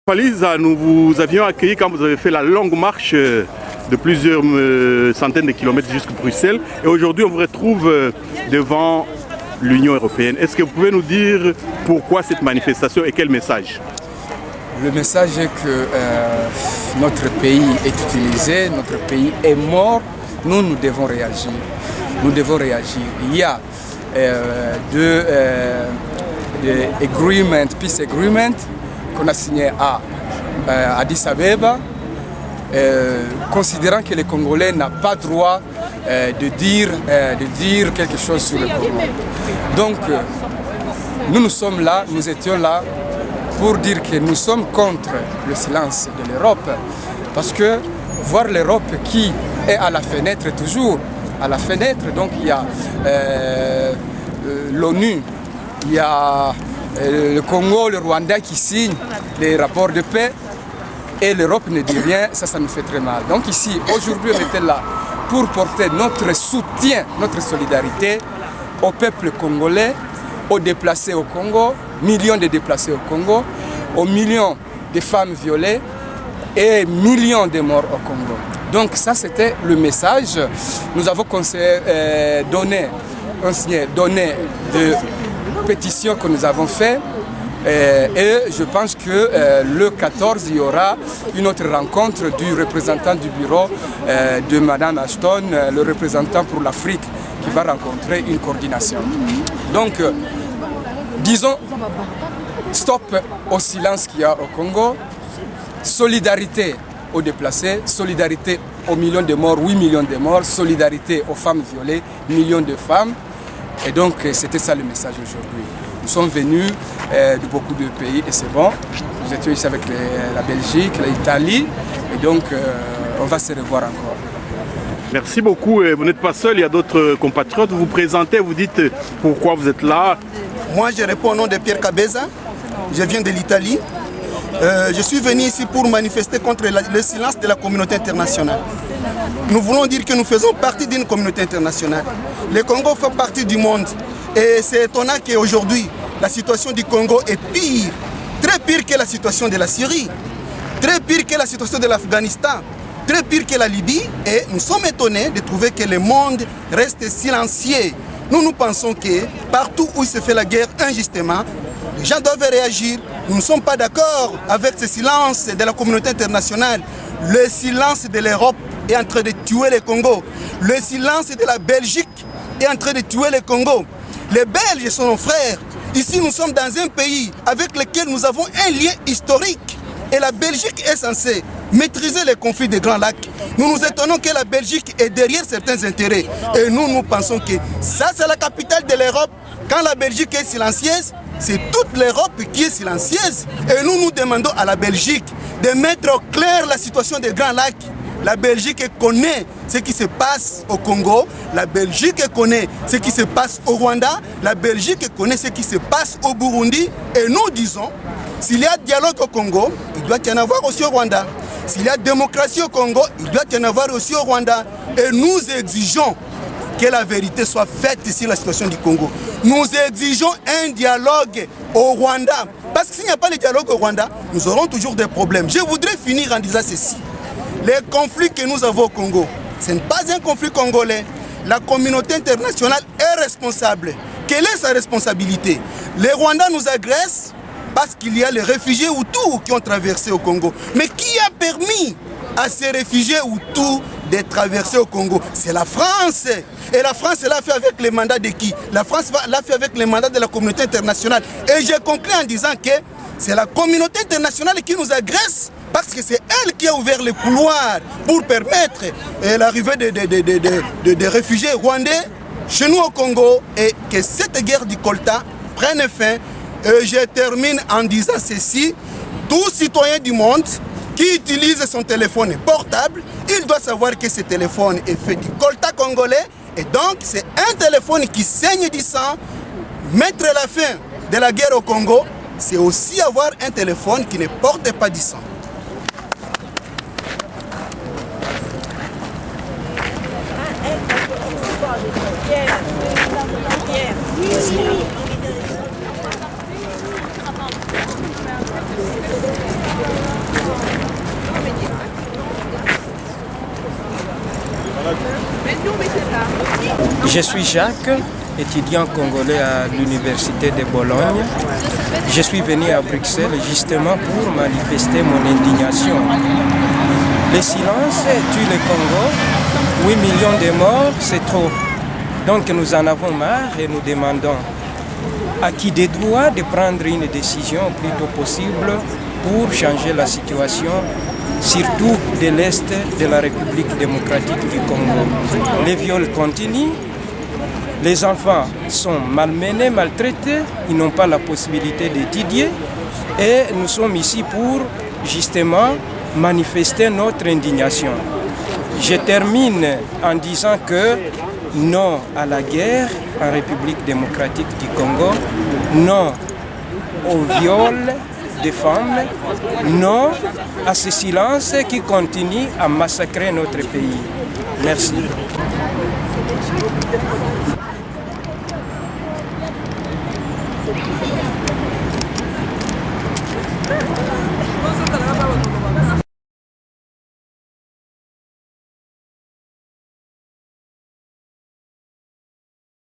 Palisa, nous vous avions accueilli quand vous avez fait la longue marche de plusieurs centaines de kilomètres jusqu'à Bruxelles. Et aujourd'hui, on vous retrouve devant l'Union européenne. Est-ce que vous pouvez nous dire pourquoi cette manifestation et quel message? Le message est que notre pays est utilisé, notre pays est mort. Nous devons réagir. Nous devons réagir. Il y a deux peace agreement qu'on a signé à Addis Abeba, considérant que les Congolais n'ont pas droit de dire quelque chose sur le Congo. Donc, nous sommes là, nous étions là pour dire que nous sommes contre le silence de l'Europe, parce que voir l'Europe qui est à la fenêtre toujours, à la fenêtre, donc il y a l'ONU, il y a le Congo, le Rwanda qui signent les rapports de paix et l'Europe ne dit rien, ça nous fait très mal. Donc ici, aujourd'hui, on était là pour porter notre soutien, notre solidarité au peuple congolais, aux déplacés au Congo, millions de déplacés au Congo, aux millions de femmes violées et millions de morts au Congo. Donc ça, c'était le message. Nous avons donné de pétitions que nous avons faites et je pense que le 14, il y aura une autre rencontre du représentant du bureau de Mme Ashton, le représentant pour l'Afrique, qui va rencontrer une coordination. Donc, disons, stop au silence qu'il y a au Congo, solidarité aux déplacés, solidarité aux millions de morts, 8 millions de morts, solidarité aux femmes violées, millions de femmes. Et donc, c'était ça le message aujourd'hui. Nous sommes venus de beaucoup de pays et c'est bon. Nous étions ici avec la Belgique, l'Italie et donc on va se revoir encore. Merci beaucoup. Vous n'êtes pas seul, il y a d'autres compatriotes. Vous vous présentez, vous dites pourquoi vous êtes là. Moi, je réponds au nom de Pierre Cabeza. Je viens de l'Italie. Je suis venu ici pour manifester contre le silence de la communauté internationale. Nous voulons dire que nous faisons partie d'une communauté internationale. Le Congo fait partie du monde. Et c'est étonnant qu'aujourd'hui, la situation du Congo est pire, très pire que la situation de la Syrie, très pire que la situation de l'Afghanistan, très pire que la Libye. Et nous sommes étonnés de trouver que le monde reste silencieux. Nous pensons que partout où il se fait la guerre injustement, les gens doivent réagir. Nous ne sommes pas d'accord avec ce silence de la communauté internationale. Le silence de l'Europe est en train de tuer le Congo. Le silence de la Belgique est en train de tuer le Congo. Les Belges sont nos frères. Ici, nous sommes dans un pays avec lequel nous avons un lien historique. Et la Belgique est censée maîtriser les conflits des Grands Lacs. Nous nous étonnons que la Belgique est derrière certains intérêts. Et nous pensons que ça, c'est la capitale de l'Europe. Quand la Belgique est silencieuse, c'est toute l'Europe qui est silencieuse. Et nous demandons à la Belgique de mettre au clair la situation des Grands Lacs. La Belgique connaît ce qui se passe au Congo, la Belgique connaît ce qui se passe au Rwanda, la Belgique connaît ce qui se passe au Burundi. Et nous disons, s'il y a dialogue au Congo, il doit y en avoir aussi au Rwanda. S'il y a démocratie au Congo, il doit y en avoir aussi au Rwanda. Et nous exigeons que la vérité soit faite sur la situation du Congo. Nous exigeons un dialogue au Rwanda. Parce que s'il n'y a pas de dialogue au Rwanda, nous aurons toujours des problèmes. Je voudrais finir en disant ceci. Les conflits que nous avons au Congo, ce n'est pas un conflit congolais. La communauté internationale est responsable. Quelle est sa responsabilité? Les Rwandais nous agressent parce qu'il y a les réfugiés Hutus qui ont traversé au Congo. Mais qui a permis à ces réfugiés Hutus de traverser au Congo? C'est la France. Et la France l'a fait avec les mandats de qui? La France l'a fait avec les mandats de la communauté internationale. Et je conclue en disant que c'est la communauté internationale qui nous agresse parce que c'est elle qui a ouvert les couloirs pour permettre l'arrivée des réfugiés rwandais chez nous au Congo et que cette guerre du Colta prenne fin. Et je termine en disant ceci, tout citoyen du monde qui utilise son téléphone portable, il doit savoir que ce téléphone est fait du Colta congolais et donc c'est un téléphone qui saigne du sang. Mettre la fin de la guerre au Congo, c'est aussi avoir un téléphone qui ne porte pas du sang. Pierre. Je suis Jacques, étudiant congolais à l'Université de Bologne. Je suis venu à Bruxelles justement pour manifester mon indignation. Le silence tue le Congo. 8 millions de morts, c'est trop. Donc nous en avons marre et nous demandons à qui des droits de prendre une décision le plus tôt possible pour changer la situation, surtout de l'Est de la République démocratique du Congo. Les viols continuent, les enfants sont malmenés, maltraités, ils n'ont pas la possibilité d'étudier et nous sommes ici pour justement manifester notre indignation. Je termine en disant que non à la guerre en République démocratique du Congo, non au viol des femmes, non à ce silence qui continue à massacrer notre pays. Merci.